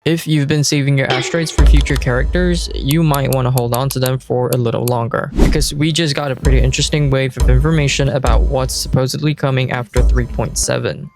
If you've been saving your asteroids for future characters, you might want to hold on to them for a little longer, because we just got a pretty interesting wave of information about what's supposedly coming after 3.7.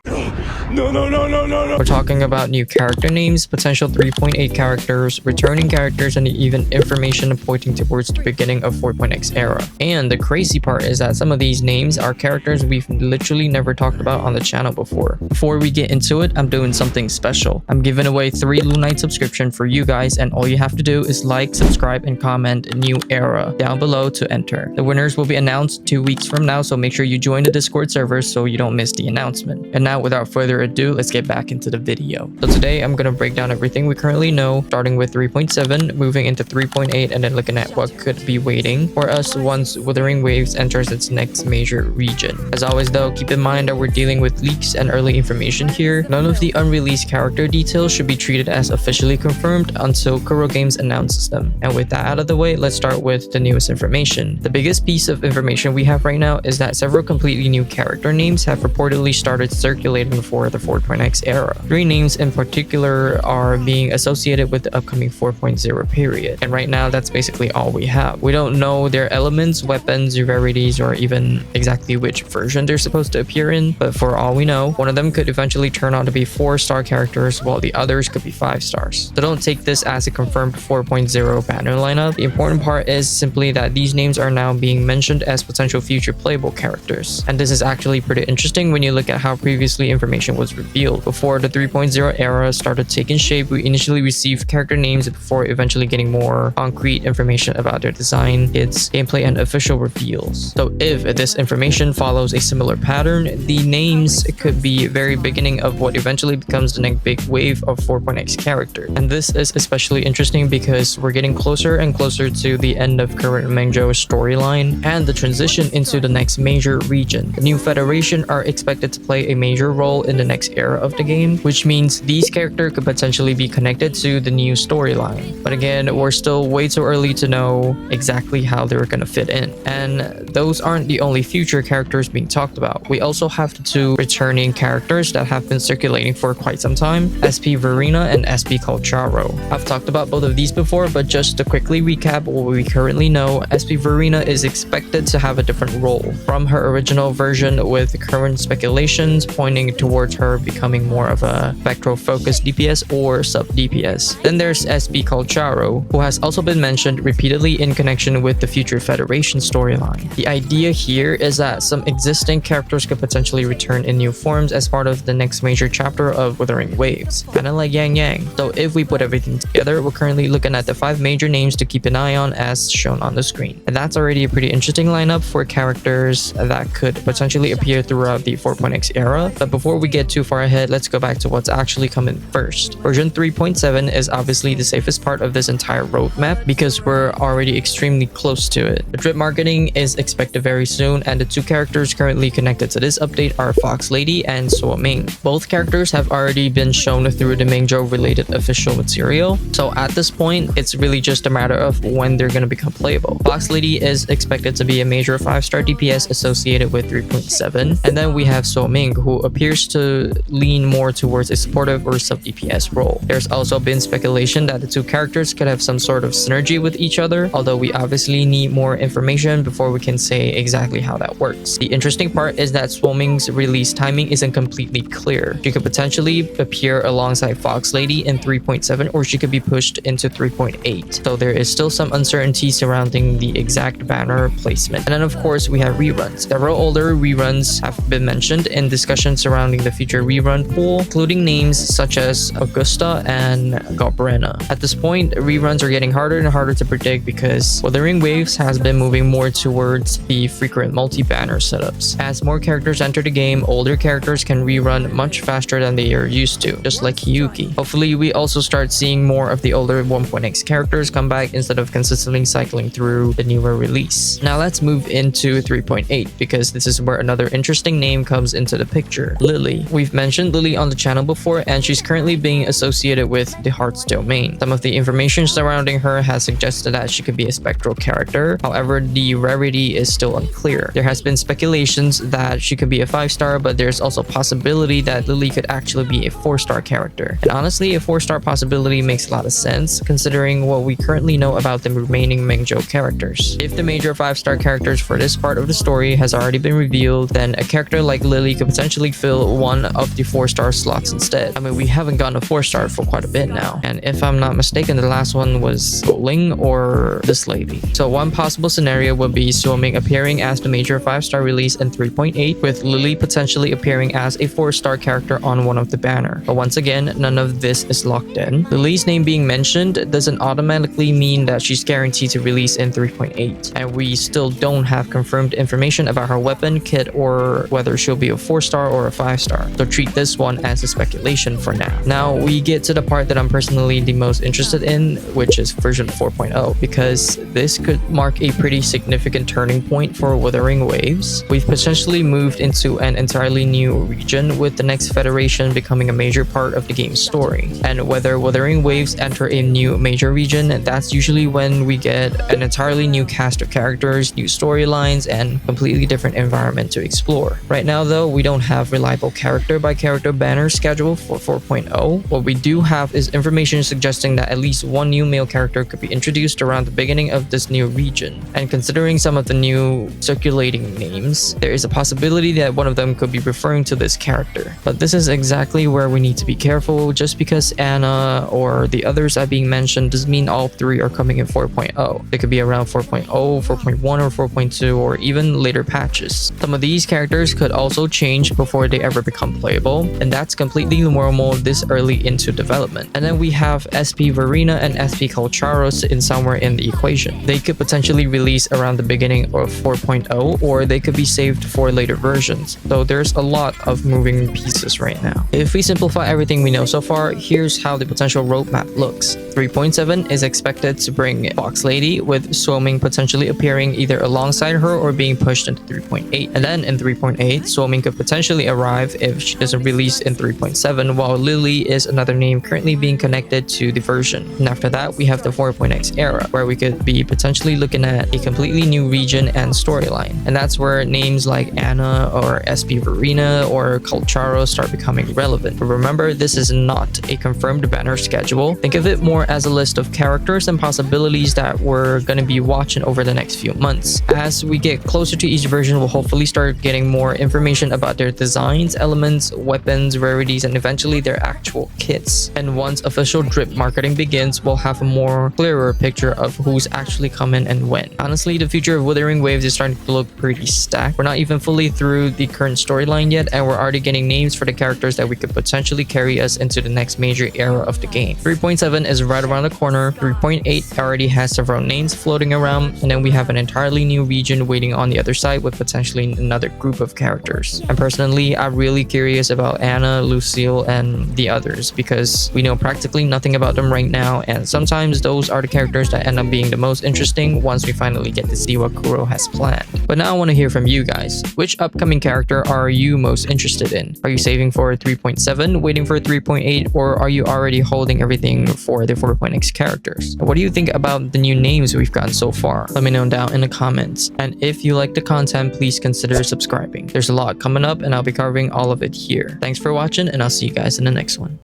No. We're talking about new character names, potential 3.8 characters, returning characters, and even information pointing towards the beginning of 4.x era. And the crazy part is that some of these names are characters we've literally never talked about on the channel before. Before we get into it, I'm doing something special. I'm giving away 3 Lunite subscription for you guys, and all you have to do is like, subscribe, and comment new era down below to enter. The winners will be announced 2 weeks from now, so make sure you join the Discord server so you don't miss the announcement. And now, without further ado, let's get back into the video. So today I'm gonna break down everything we currently know, starting with 3.7, moving into 3.8, and then looking at what could be waiting for us once Wuthering Waves enters its next major region. As always though, keep in mind that we're dealing with leaks and early information here. None of the unreleased character details should be treated as officially confirmed until Kuro Games announces them. And with that out of the way, let's start with the newest information. The biggest piece of information we have right now is that several completely new character names have reportedly started circulating for the 4.x era. 3 names in particular are being associated with the upcoming 4.0 period. And right now, that's basically all we have. We don't know their elements, weapons, rarities, or even exactly which version they're supposed to appear in, but for all we know, one of them could eventually turn out to be 4-star characters, while the others could be 5 stars. So don't take this as a confirmed 4.0 banner lineup. The important part is simply that these names are now being mentioned as potential future playable characters. And this is actually pretty interesting when you look at how previously information was revealed. Before the 3.0 era started taking shape, we initially received character names before eventually getting more concrete information about their design, kits, gameplay, and official reveals. So if this information follows a similar pattern, the names could be very beginning of what eventually becomes the next big wave of 4.x characters. And this is especially interesting because we're getting closer and closer to the end of current Mengzhou's storyline and the transition into the next major region. The new Federation are expected to play a major role in the next era of the game, which means these characters could potentially be connected to the new storyline. But again, we're still way too early to know exactly how they're gonna fit in. And those aren't the only future characters being talked about. We also have the 2 returning characters that have been circulating for quite some time, SP Verina and SP Calcharo. I've talked about both of these before, but just to quickly recap what we currently know, SP Verina is expected to have a different role from her original version, with current speculations pointing towards her becoming more of a spectral-focused DPS or sub-DPS. Then there's SP Calcharo, who has also been mentioned repeatedly in connection with the future Federation storyline. The idea here is that some existing characters could potentially return in new forms as part of the next major chapter of Wuthering Waves, kinda like Yang Yang. So if we put everything together, we're currently looking at the 5 major names to keep an eye on as shown on the screen. And that's already a pretty interesting lineup for characters that could potentially appear throughout the 4.x era. But before we get too far ahead, let's go back to what's actually coming first. Version 3.7 is obviously the safest part of this entire roadmap because we're already extremely close to it. The drip marketing is expected very soon, and the 2 characters currently connected to this update are Fox Lady and Suoming. Both characters have already been shown through the Mengzhou related official material, so at this point, it's really just a matter of when they're gonna become playable. Fox Lady is expected to be a major 5-star DPS associated with 3.7, and then we have Suoming, who appears to lean more towards a supportive or sub-DPS role. There's also been speculation that the 2 characters could have some sort of synergy with each other, although we obviously need more information before we can say exactly how that works. The interesting part is that Suoming's release timing isn't completely clear. She could potentially appear alongside Fox Lady in 3.7, or she could be pushed into 3.8. So there is still some uncertainty surrounding the exact banner placement. And then of course we have reruns. Several older reruns have been mentioned in discussions surrounding the future rerun pool, including names such as Augusta and Verina. At this point, reruns are getting harder and harder to predict because Wuthering Waves has been moving more towards the frequent multi-banner setups. As more characters enter the game, older characters can rerun much faster than they are used to, just like Hiyuki. Hopefully, we also start seeing more of the older 1.x characters come back instead of consistently cycling through the newer release. Now let's move into 3.8 because this is where another interesting name comes into the picture, Lily. We've mentioned Lily on the channel before, and she's currently being associated with the Hearts domain. Some of the information surrounding her has suggested that she could be a spectral character. However, the rarity is still unclear. There has been speculations that she could be a 5-star, but there's also possibility that Lily could actually be a 4-star character. And honestly, a 4-star possibility makes a lot of sense considering what we currently know about the remaining Mengzhou characters. If the major 5-star characters for this part of the story has already been revealed, then a character like Lily could potentially fill one of the 4-star slots instead. I mean, we haven't gotten a 4-star for quite a bit now, and if I'm not mistaken, the last one was Ling or this lady. So one possible scenario would be Suoming appearing as the major 5-star release in 3.8, with Lily potentially appearing as a 4-star character on one of the banner. But once again, none of this is locked in. Lily's name being mentioned doesn't automatically mean that she's guaranteed to release in 3.8, and we still don't have confirmed information about her weapon, kit, or whether she'll be a 4-star or a 5-star. So treat this one as a speculation for now. Now we get to the part that I'm personally the most interested in, which is version 4.0, because this could mark a pretty significant turning point for Wuthering Waves. We've potentially moved into an entirely new region, with the next federation becoming a major part of the game's story. And whether Wuthering Waves enter a new major region, that's usually when we get an entirely new cast of characters, new storylines, and completely different environment to explore. Right now though, we don't have reliable character by character banner schedule for 4.0. What we do have is information suggesting that at least one new male character could be introduced around the beginning of this new region. And considering some of the new circulating names, there is a possibility that one of them could be referring to this character. But this is exactly where we need to be careful. Just because Anna or the others are being mentioned doesn't mean all three are coming in 4.0. They could be around 4.0, 4.1, or 4.2, or even later patches. Some of these characters could also change before they ever become playable, and that's completely normal this early into development. And then we have SP Verina and SP Calcharo sitting somewhere in the equation. They could potentially release around the beginning of 4.0, or they could be saved for later versions. So there's a lot of moving pieces right now. If we simplify everything we know so far, here's how the potential roadmap looks. 3.7 is expected to bring Fox Lady, with Suoming potentially appearing either alongside her or being pushed into 3.8. And then in 3.8, Suoming could potentially arrive if she doesn't release in 3.7, while Lily is another name currently being connected to the version. And after that, we have the 4.x era, where we could be potentially looking at a completely new region and storyline. And that's where names like Anna or SP Verina or Calcharo start becoming relevant. But remember, this is not a confirmed banner schedule. Think of it more as a list of characters and possibilities that we're going to be watching over the next few months. As we get closer to each version, we'll hopefully start getting more information about their designs, elements, weapons, rarities, and eventually their actual kits. And once official drip marketing begins, we'll have a more clearer picture of who's actually coming and when. Honestly, the future of Wuthering Waves is starting to look pretty stacked. We're not even fully through the current storyline yet, and we're already getting names for the characters that we could potentially carry us into the next major era of the game. 3.7 is right around the corner. 3.8 already has several names floating around, and then we have an entirely new region waiting on the other side with potentially another group of characters. And personally, I'm really curious about Anna, Lucille, and the others, because we know practically nothing about them right now, and sometimes those are the characters that end up being the most interesting once we finally get to see what Kuro has planned. But now I want to hear from you guys. Which upcoming character are you most interested in? Are you saving for 3.7, waiting for 3.8, or are you already holding everything for the 4.x characters? What do you think about the new names we've gotten so far? Let me know down in the comments. And if you like the content, please consider subscribing. There's a lot coming up, and I'll be covering all of it here. Thanks for watching, and I'll see you guys in the next one.